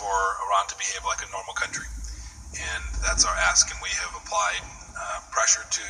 for Iran to behave like a normal country. And that's our ask, and we have applied pressure to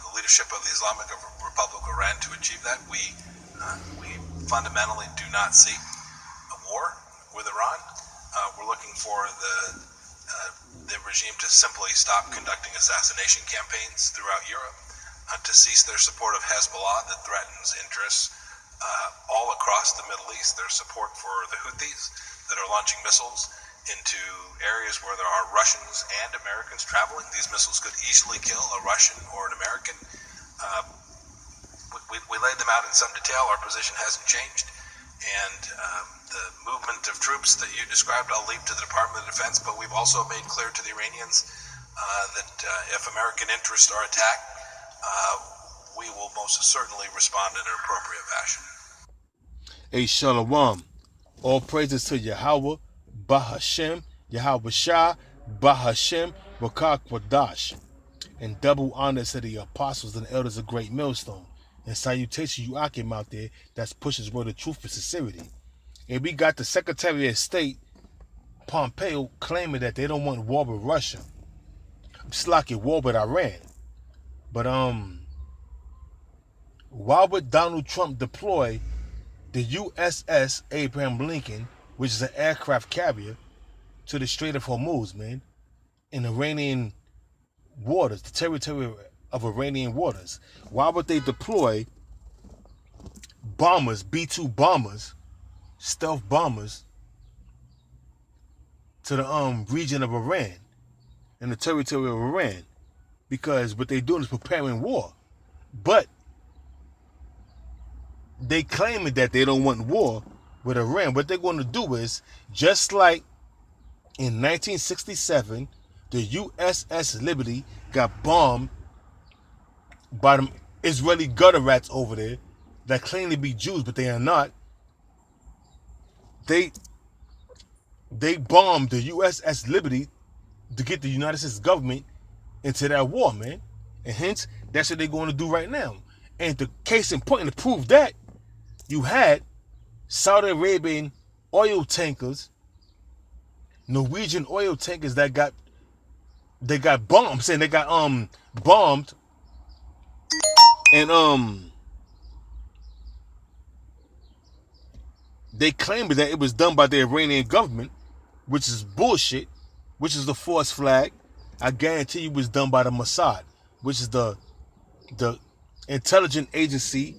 the leadership of the Islamic Republic of Iran to achieve that. We fundamentally do not seek a war with Iran. We're looking for the regime to simply stop conducting assassination campaigns throughout Europe, to cease their support of Hezbollah that threatens interests all across the Middle East, their support for the Houthis that are launching missiles into areas where there are Russians and Americans traveling. These missiles could easily kill a Russian or an American. We laid them out in some detail. Our position hasn't changed. And the movement of troops that you described, I'll leave to the Department of Defense, but we've also made clear to the Iranians that if American interests are attacked, we will most certainly respond in an appropriate fashion. Hey, Shalom. All praises to Yahweh, Bahashem, Yahweh Shah, Bahashem, Rakah Kwadash. And double honors to the apostles and elders of Great Millstone. And salutation you Akim out there that's pushing word of truth and sincerity. And we got the Secretary of State, Pompeo, claiming that they don't want war with Russia. It's like a war with Iran. But why would Donald Trump deploy the USS Abraham Lincoln, which is an aircraft carrier, to the Strait of Hormuz, man, in Iranian waters, the territory of Iranian waters? Why would they deploy bombers, B-2 bombers, stealth bombers, to the region of Iran, in the territory of Iran? Because what they're doing is preparing war. But they claiming that they don't want war with Iran. What they're going to do is, just like in 1967, the USS Liberty got bombed by them Israeli gutter rats over there that claim to be Jews, but they are not. They bombed the USS Liberty to get the United States government into that war, man. And hence, that's what they're going to do right now. And the case in point, to prove that, you had Saudi Arabian oil tankers, Norwegian oil tankers that got bombed, saying they got bombed, and they claimed that it was done by the Iranian government, which is bullshit, which is the false flag. I guarantee you it was done by the Mossad, which is the intelligence agency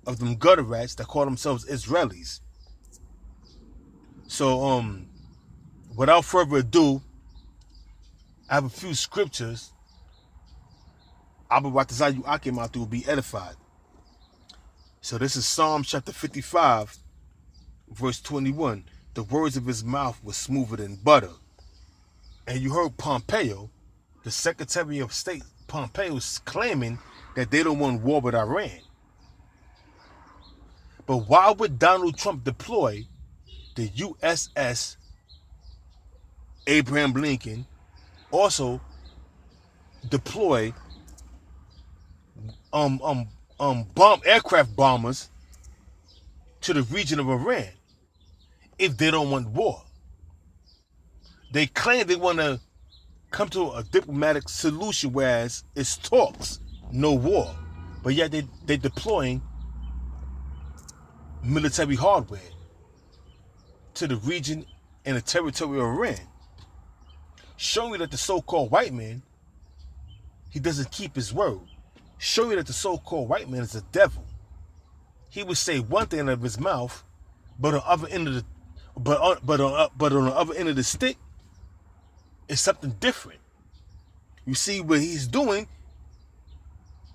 of them gutter rats that call themselves Israelis. So, without further ado, I have a few scriptures. Abu Batazayu Akim out there will be edified. So this is Psalm chapter 55, verse 21. The words of his mouth were smoother than butter. And you heard Pompeo, the Secretary of State, Pompeo's claiming that they don't want war with Iran. But why would Donald Trump deploy the USS Abraham Lincoln, also deploy aircraft bombers to the region of Iran if they don't want war? They claim they want to come to a diplomatic solution, whereas it's talks, no war. But yet they're deploying military hardware to the region and the territory of Iran, showing you that the so-called white man, he doesn't keep his word. Showing you that the so-called white man is a devil. He would say one thing out of his mouth, but on the other end of the on the other end of the stick, it's something different. You see what he's doing,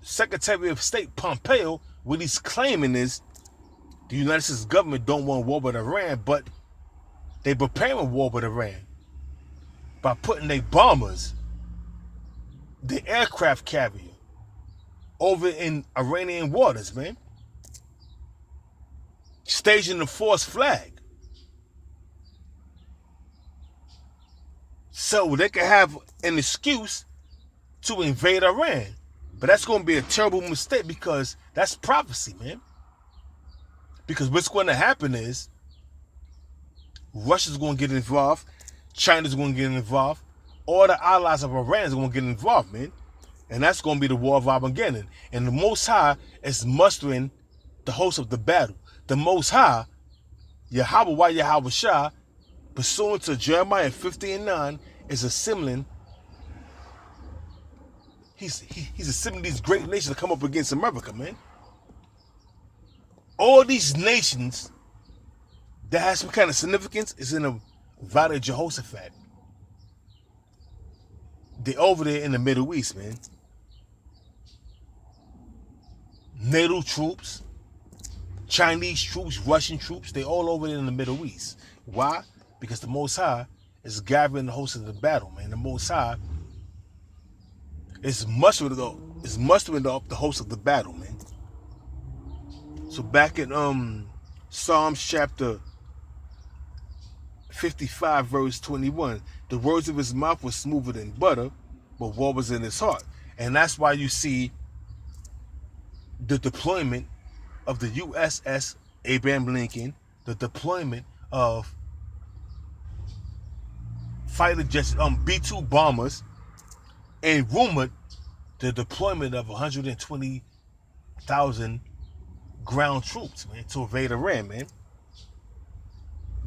Secretary of State Pompeo, what he's claiming is the United States government don't want war with Iran, but they preparing war with Iran by putting their bombers, the aircraft carrier, over in Iranian waters, man. Staging the false flag. So they can have an excuse to invade Iran. But that's going to be a terrible mistake, because that's prophecy, man. Because what's going to happen is Russia's going to get involved. China's going to get involved. All the allies of Iran is going to get involved, man. And that's going to be the war of Armageddon. And the Most High is mustering the host of the battle. The Most High, Yahweh Yahweh Shah, pursuant to Jeremiah 50:9, is assembling. He's assembling these great nations to come up against America, man. All these nations that has some kind of significance is in the Valley of Jehoshaphat. They're over there in the Middle East, man. NATO troops, Chinese troops, Russian troops, they all over there in the Middle East. Why? Because the Most High is gathering the host of the battle, man. The Most High is mustering up the host of the battle, man. So back in Psalms chapter 55, verse 21, the words of his mouth were smoother than butter, but war was in his heart. And that's why you see the deployment of the USS Abraham Lincoln, the deployment of fighter jets, B-2 bombers, and rumored the deployment of 120,000 ground troops, man, to invade Iran, man.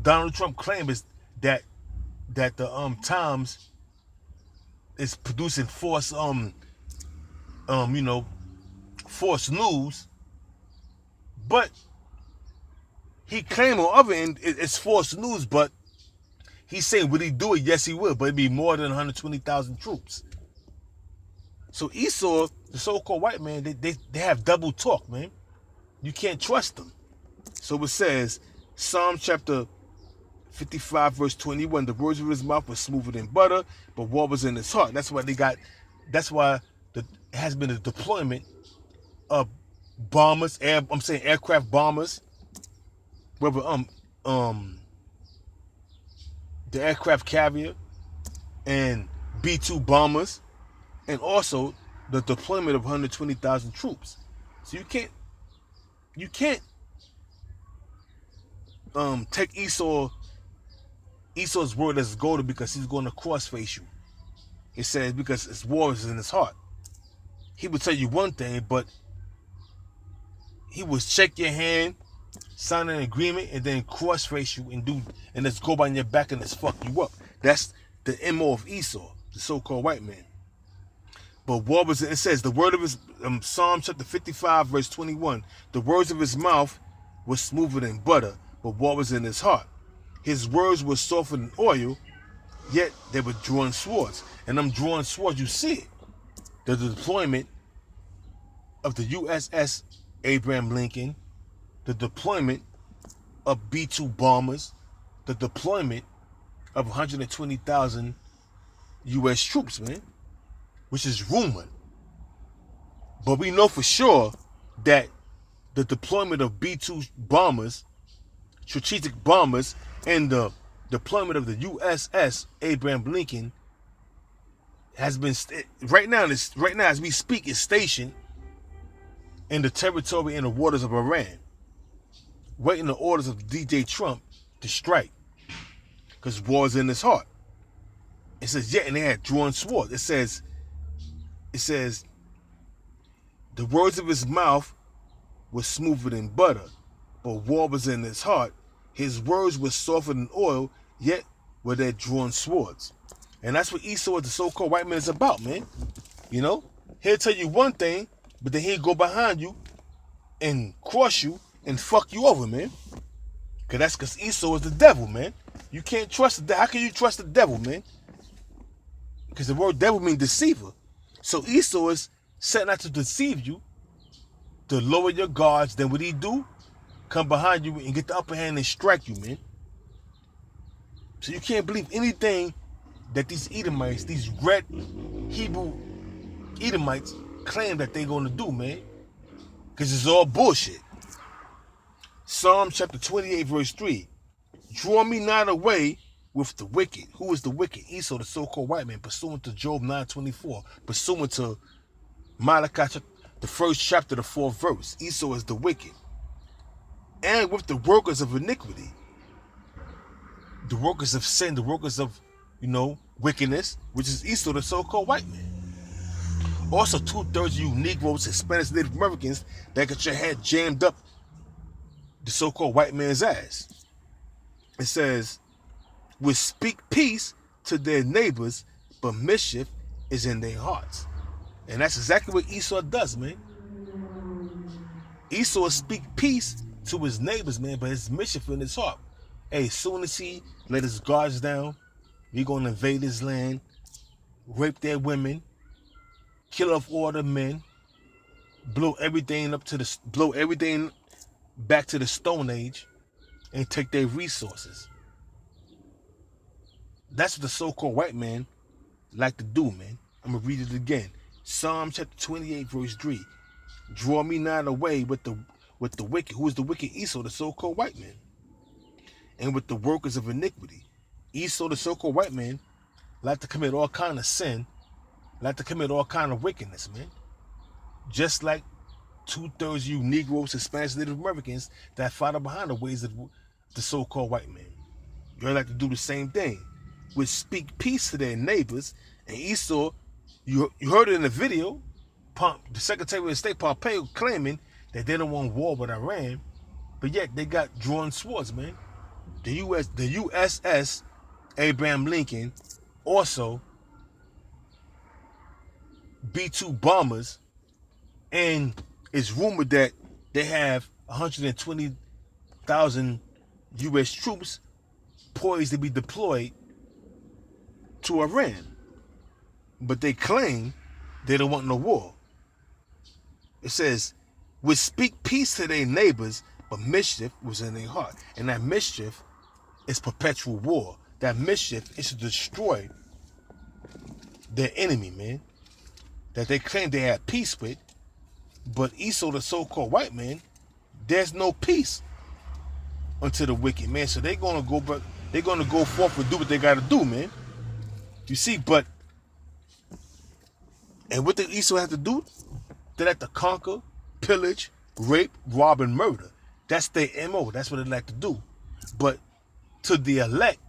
Donald Trump claims that the Times is producing false false news, but he claimed on the other end it's false news, but he's saying, would he do it? Yes, he will, but it'd be more than 120,000 troops. So Esau, the so-called white man, they have double talk, man. You can't trust them. So it says, Psalm chapter 55, verse 21, the words of his mouth were smoother than butter, but war was in his heart. That's why it has been a deployment of bombers, aircraft bombers, whether the aircraft carrier and B-2 bombers, and also the deployment of 120,000 troops. So you can't take Esau's word as golden because he's going to cross-face you. It says because his war is in his heart. He would tell you one thing, but he would shake your hand, sign an agreement, and then cross-face you and let's go behind your back and let's fuck you up. That's the MO of Esau, the so-called white man. But war was, it says, the word of his, Psalm chapter 55, verse 21, the words of his mouth were smoother than butter, but war was in his heart. His words were softer than oil, yet they were drawn swords. And them drawn swords, you see it. The deployment of the USS Abraham Lincoln, the deployment of B-2 bombers, the deployment of 120,000 U.S. troops, man, which is rumored. But we know for sure that the deployment of B-2 bombers, strategic bombers, and the deployment of the USS Abraham Lincoln has been right now as we speak is stationed in the territory and the waters of Iran, waiting the orders of DJ Trump to strike, because war is in his heart. It says, yet, and they had drawn swords. It says, the words of his mouth were smoother than butter, but war was in his heart. His words were softer than oil, yet were they drawn swords. And that's what Esau, the so-called white man, is about, man. You know? He'll tell you one thing, but then he'll go behind you and cross you and fuck you over, man. Because Esau is the devil, man. You can't trust the devil. How can you trust the devil, man? Because the word devil means deceiver. So Esau is set out to deceive you, to lower your guards. Then what he do? Come behind you and get the upper hand and strike you, man. So you can't believe anything that these Edomites, these red Hebrew Edomites, claim that they're going to do, man. Because it's all bullshit. Psalm chapter 28, verse 3. Draw me not away with the wicked. Who is the wicked? Esau, the so-called white man, pursuant to Job 9:24, pursuant to Malachi, the first chapter, the 4th verse. Esau is the wicked. And with the workers of iniquity. the workers of sin, the workers of, wickedness, which is Esau, the so-called white man. Also, 2/3 of you Negroes, Hispanics, Native Americans that got your head jammed up the so-called white man's ass. It says, "Will speak peace to their neighbors, but mischief is in their hearts." And that's exactly what Esau does, man. Esau speak peace to his neighbors, man, but his mischief in his heart. Hey, as soon as he let his guards down, we gonna invade his land, rape their women, kill off all the men, blow everything back to the Stone Age, and take their resources. That's what the so-called white man like to do, man. I'm gonna read it again. Psalm chapter 28, verse 3. "Draw me not away with the wicked." Who is the wicked? Esau, the so-called white man. "And with the workers of iniquity." Esau, the so-called white man, like to commit all kind of sin, like to commit all kind of wickedness, man. Just like 2/3 of you Negroes, Hispanics, Native Americans that follow behind the ways of the so-called white man. You like to do the same thing. Would speak peace to their neighbors. And Esau, you heard it in the video, the Secretary of State Pompeo claiming that they don't want war with Iran, but yet they got drawn swords, man. The USS Abraham Lincoln, also B-2 bombers, and it's rumored that they have 120,000 U.S. troops poised to be deployed to Iran. But they claim they don't want no war. It says, "Would speak peace to their neighbors, but mischief was in their heart." And that mischief is perpetual war. That mischief is to destroy their enemy, man, that they claim they had peace with. But Esau, the so-called white man, there's no peace unto the wicked, man. So they're gonna go forth and do what they gotta do, man. You see, and what did Esau have to do? They have to conquer, pillage, rape, rob, and murder. That's their MO. That's what they like to do. But to the elect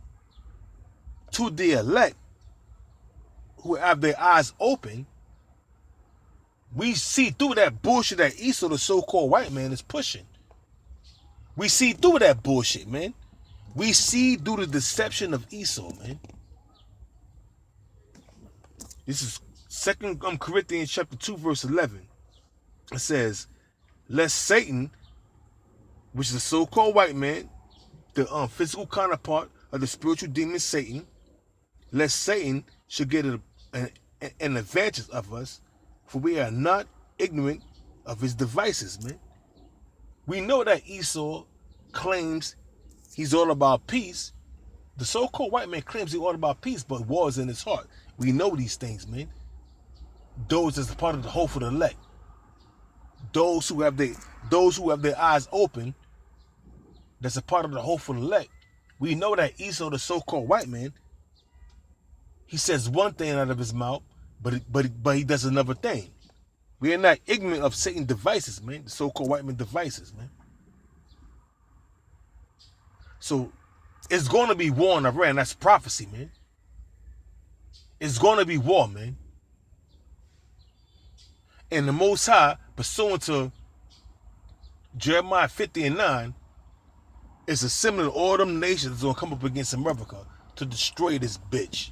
who have their eyes open, we see through that bullshit that Esau, the so-called white man, is pushing. We see through that bullshit, man. We see through the deception of Esau, man. This is 2 Corinthians chapter 2, verse 11. It says, "Lest Satan," which is the so-called white man, the physical counterpart of the spiritual demon Satan, "lest Satan should get an advantage of us, for we are not ignorant of his devices," man. We know that Esau claims he's all about peace. The so-called white man claims he's all about peace, but war is in his heart. We know these things, man. Those as a part of the hope for the elect. Those who have their eyes open, that's a part of the hope for the elect. We know that Esau, the so-called white man, he says one thing out of his mouth, but he does another thing. We are not ignorant of Satan's devices, man. The so-called white man devices, man. So it's going to be war in Iran. That's prophecy, man. It's going to be war, man. And the Most High, pursuant to Jeremiah 50:9, is assembling all them nations that's going to come up against America to destroy this bitch.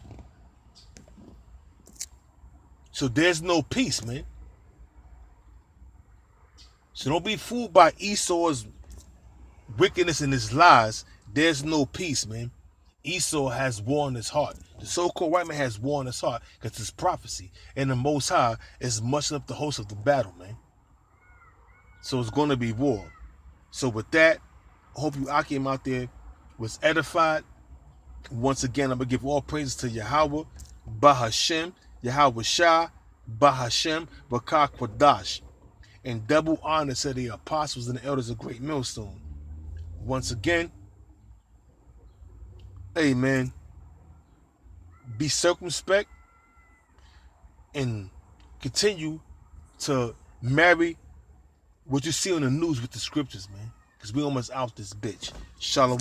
So there's no peace, man. So don't be fooled by Esau's wickedness and his lies. There's no peace, man. Esau has war in his heart. The so-called white man has war in his heart because it's prophecy. And the Most High is mushing up the host of the battle, man. So it's going to be war. So with that, I hope you Akim out there was edified. Once again, I'm going to give all praises to Yahweh, Bahashem, Yahweh Shah, Bahashem, Bakar Kwadash. And double honor to the apostles and the elders of Great Millstone. Once again, amen. Be circumspect and continue to marry what you see on the news with the scriptures, man. Because we almost out this bitch. Shalom.